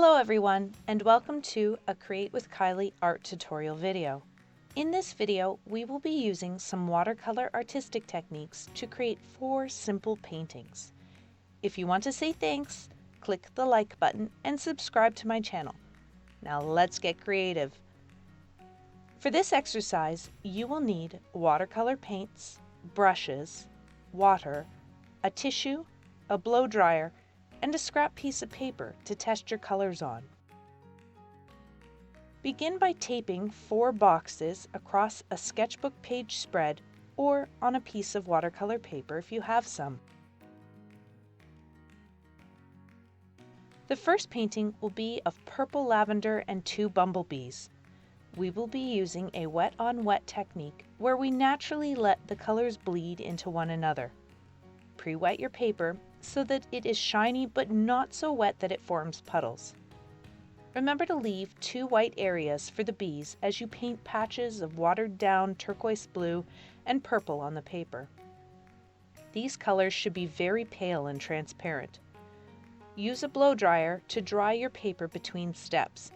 Hello everyone, and welcome to a Create with Kiely art tutorial video. In this video, we will be using some watercolor artistic techniques to create 4 simple paintings. If you want to say thanks, click the like button and subscribe to my channel. Now let's get creative. For this exercise, you will need watercolor paints, brushes, water, a tissue, a blow dryer, and a scrap piece of paper to test your colors on. Begin by taping 4 boxes across a sketchbook page spread or on a piece of watercolor paper if you have some. The first painting will be of purple lavender and 2 bumblebees. We will be using a wet-on-wet technique where we naturally let the colors bleed into one another. Pre-wet your paper so that it is shiny but not so wet that it forms puddles. Remember to leave 2 white areas for the bees as you paint patches of watered-down turquoise blue and purple on the paper. These colors should be very pale and transparent. Use a blow dryer to dry your paper between steps.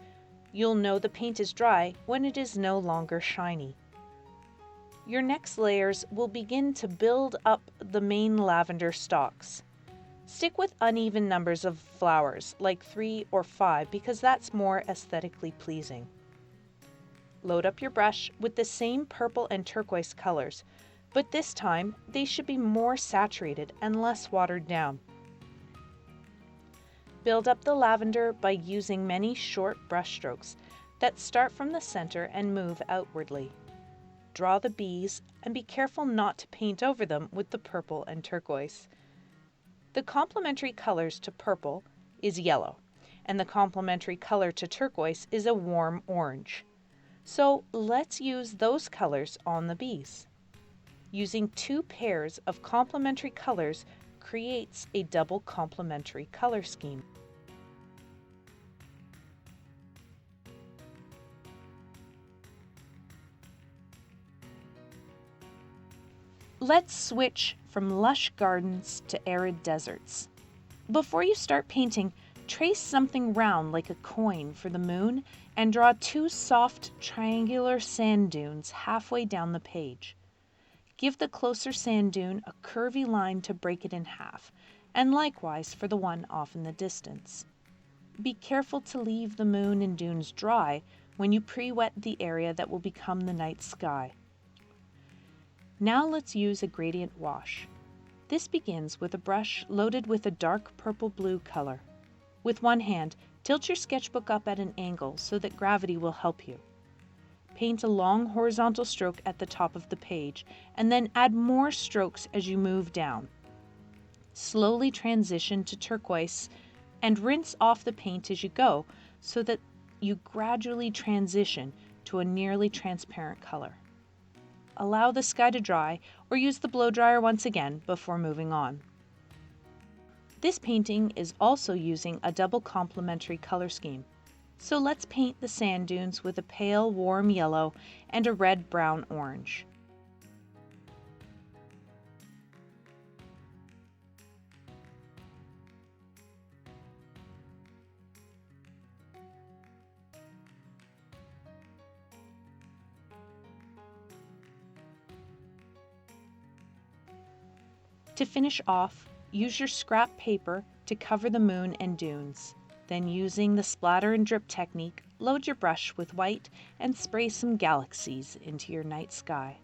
You'll know the paint is dry when it is no longer shiny. Your next layers will begin to build up the main lavender stalks. Stick with uneven numbers of flowers, like 3 or 5, because that's more aesthetically pleasing. Load up your brush with the same purple and turquoise colors, but this time they should be more saturated and less watered down. Build up the lavender by using many short brush strokes that start from the center and move outwardly. Draw the bees and be careful not to paint over them with the purple and turquoise. The complementary colors to purple is yellow, and the complementary color to turquoise is a warm orange. So let's use those colors on the bees. Using 2 pairs of complementary colors creates a double complementary color scheme. Let's switch from lush gardens to arid deserts. Before you start painting, trace something round like a coin for the moon and draw 2 soft triangular sand dunes halfway down the page. Give the closer sand dune a curvy line to break it in half, and likewise for the one off in the distance. Be careful to leave the moon and dunes dry when you pre-wet the area that will become the night sky. Now let's use a gradient wash. This begins with a brush loaded with a dark purple-blue color. With one hand, tilt your sketchbook up at an angle so that gravity will help you. Paint a long horizontal stroke at the top of the page, and then add more strokes as you move down. Slowly transition to turquoise and rinse off the paint as you go so that you gradually transition to a nearly transparent color. Allow the sky to dry or use the blow dryer once again before moving on. This painting is also using a double complementary color scheme. So let's paint the sand dunes with a pale warm yellow and a red brown orange. To finish off, use your scrap paper to cover the moon and dunes. Then using the splatter and drip technique, load your brush with white and spray some galaxies into your night sky.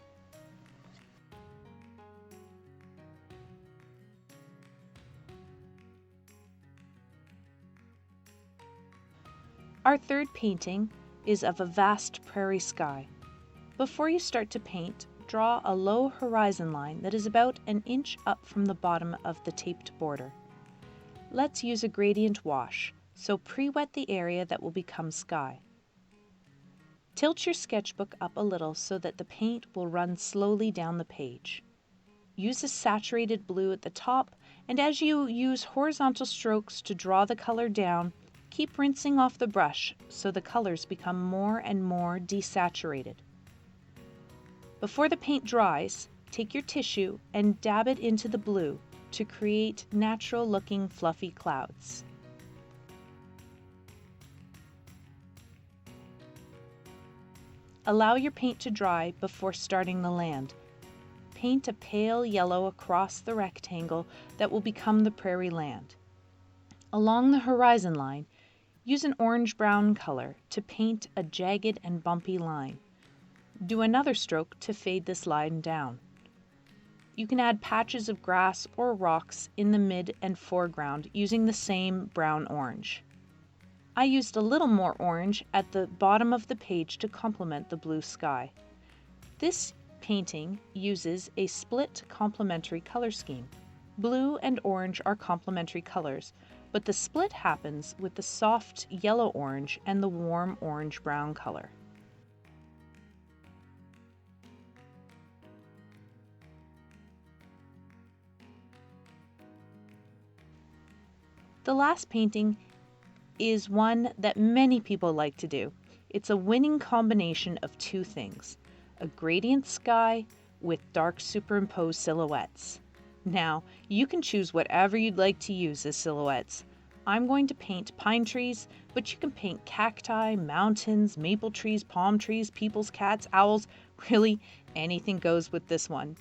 Our third painting is of a vast prairie sky. Before you start to paint, draw a low horizon line that is about an inch up from the bottom of the taped border. Let's use a gradient wash, so pre-wet the area that will become sky. Tilt your sketchbook up a little so that the paint will run slowly down the page. Use a saturated blue at the top, and as you use horizontal strokes to draw the color down, keep rinsing off the brush so the colors become more and more desaturated. Before the paint dries, take your tissue and dab it into the blue to create natural-looking fluffy clouds. Allow your paint to dry before starting the land. Paint a pale yellow across the rectangle that will become the prairie land. Along the horizon line, use an orange-brown color to paint a jagged and bumpy line. Do another stroke to fade this line down. You can add patches of grass or rocks in the mid and foreground using the same brown-orange. I used a little more orange at the bottom of the page to complement the blue sky. This painting uses a split complementary color scheme. Blue and orange are complementary colors, but the split happens with the soft yellow-orange and the warm orange-brown color. The last painting is one that many people like to do. It's a winning combination of two things: a gradient sky with dark superimposed silhouettes. Now, you can choose whatever you'd like to use as silhouettes. I'm going to paint pine trees, but you can paint cacti, mountains, maple trees, palm trees, people's cats, owls. Really, anything goes with this one.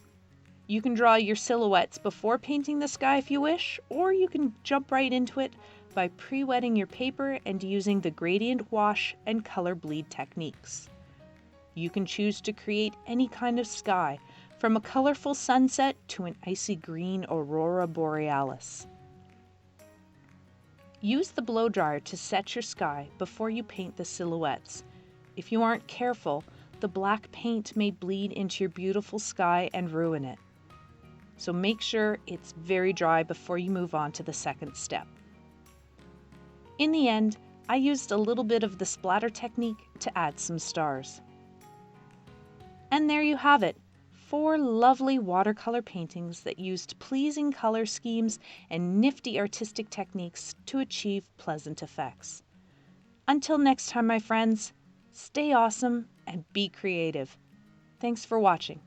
You can draw your silhouettes before painting the sky if you wish, or you can jump right into it by pre-wetting your paper and using the gradient wash and color bleed techniques. You can choose to create any kind of sky, from a colorful sunset to an icy green aurora borealis. Use the blow dryer to set your sky before you paint the silhouettes. If you aren't careful, the black paint may bleed into your beautiful sky and ruin it. So make sure it's very dry before you move on to the second step. In the end, I used a little bit of the splatter technique to add some stars. And there you have it, 4 lovely watercolor paintings that used pleasing color schemes and nifty artistic techniques to achieve pleasant effects. Until next time, my friends, stay awesome and be creative. Thanks for watching.